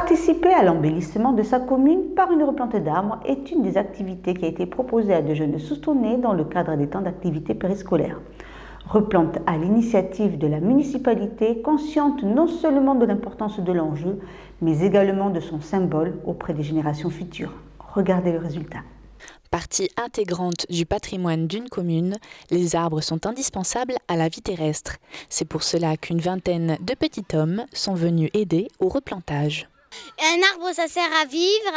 Participer à l'embellissement de sa commune par une replante d'arbres est une des activités qui a été proposée à de jeunes soustonnés dans le cadre des temps d'activité périscolaire. Replante à l'initiative de la municipalité, consciente non seulement de l'importance de l'enjeu, mais également de son symbole auprès des générations futures. Regardez le résultat. Partie intégrante du patrimoine d'une commune, les arbres sont indispensables à la vie terrestre. C'est pour cela qu'une vingtaine de petits hommes sont venus aider au replantage. Un arbre, ça sert à vivre,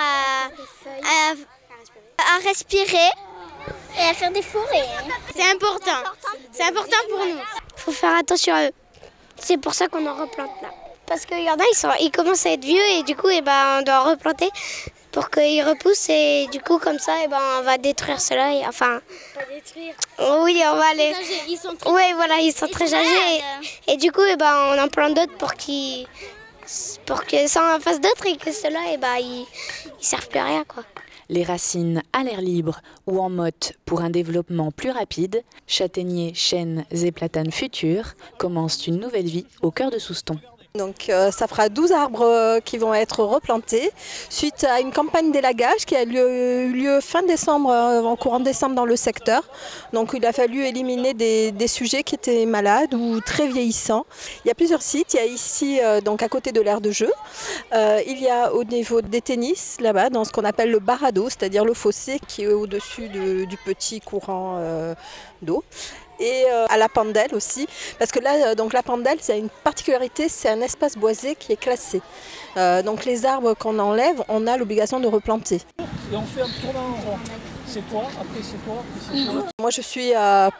à respirer et à faire des forêts. C'est important pour nous. Il faut faire attention à eux. C'est pour ça qu'on en replante là. Parce qu'il y en a, ils commencent à être vieux et du coup, on doit replanter pour qu'ils repoussent et du coup, comme ça, on va détruire cela. Pas détruire. Oui, on va les... Ils sont très... Oui, voilà, ils sont très âgés. Et du coup, on en plante d'autres pour que ça en fasse d'autres et que ceux-là, ils servent plus à rien, quoi. Les racines à l'air libre ou en motte pour un développement plus rapide, châtaigniers, chênes et platanes futurs commencent une nouvelle vie au cœur de Souston. Donc ça fera 12 arbres qui vont être replantés suite à une campagne d'élagage qui a eu lieu fin décembre, en courant décembre dans le secteur. Donc il a fallu éliminer des sujets qui étaient malades ou très vieillissants. Il y a plusieurs sites, il y a ici donc à côté de l'aire de jeu, il y a au niveau des tennis là-bas dans ce qu'on appelle le barrado, c'est-à-dire le fossé qui est au-dessus du petit courant d'eau. Et à la Pendelle aussi, parce que là, donc la Pendelle, c'est une particularité, c'est un espace boisé qui est classé. Donc les arbres qu'on enlève, on a l'obligation de replanter. Et on fait un tour dans le rond. C'est toi, après c'est toi, après c'est toi. Moi je suis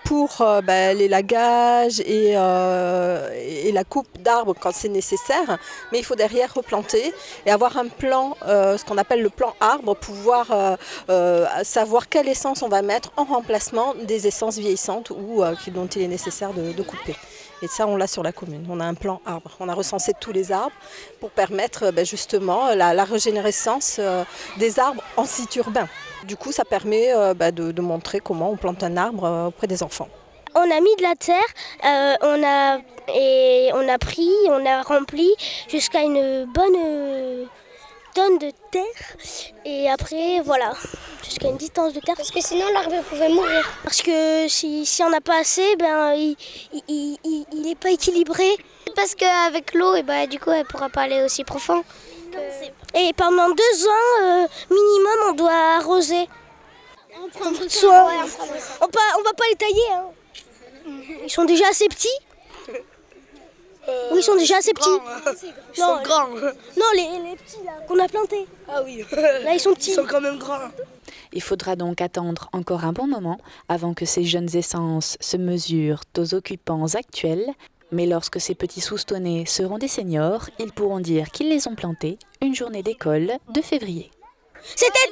pour l'élagage et la coupe d'arbres quand c'est nécessaire, mais il faut derrière replanter et avoir un plan, ce qu'on appelle le plan arbre, pouvoir savoir quelle essence on va mettre en remplacement des essences vieillissantes ou dont il est nécessaire de couper. Et ça, on l'a sur la commune. On a un plan arbre. On a recensé tous les arbres pour permettre justement la régénérescence des arbres en site urbain. Du coup, ça permet de montrer comment on plante un arbre auprès des enfants. On a mis de la terre, on a rempli jusqu'à une bonne tonne de terre. Et après, voilà, jusqu'à une distance de terre. Parce que sinon, l'arbre pouvait mourir. Parce que si on n'a pas assez, il n'est pas équilibré. Parce qu'avec l'eau, du coup, elle ne pourra pas aller aussi profond. Et pendant 2 ans, minimum, on doit arroser. On va pas les tailler. Hein. Ils sont déjà assez petits. Oui, ils sont déjà assez petits. Ils sont grands. Non, les petits là qu'on a plantés. Ah oui. Là, ils sont petits. Ils sont quand même grands. Il faudra donc attendre encore un bon moment avant que ces jeunes essences se mesurent aux occupants actuels. Mais lorsque ces petits soustonnés seront des seniors, ils pourront dire qu'ils les ont plantés une journée d'école de février. C'était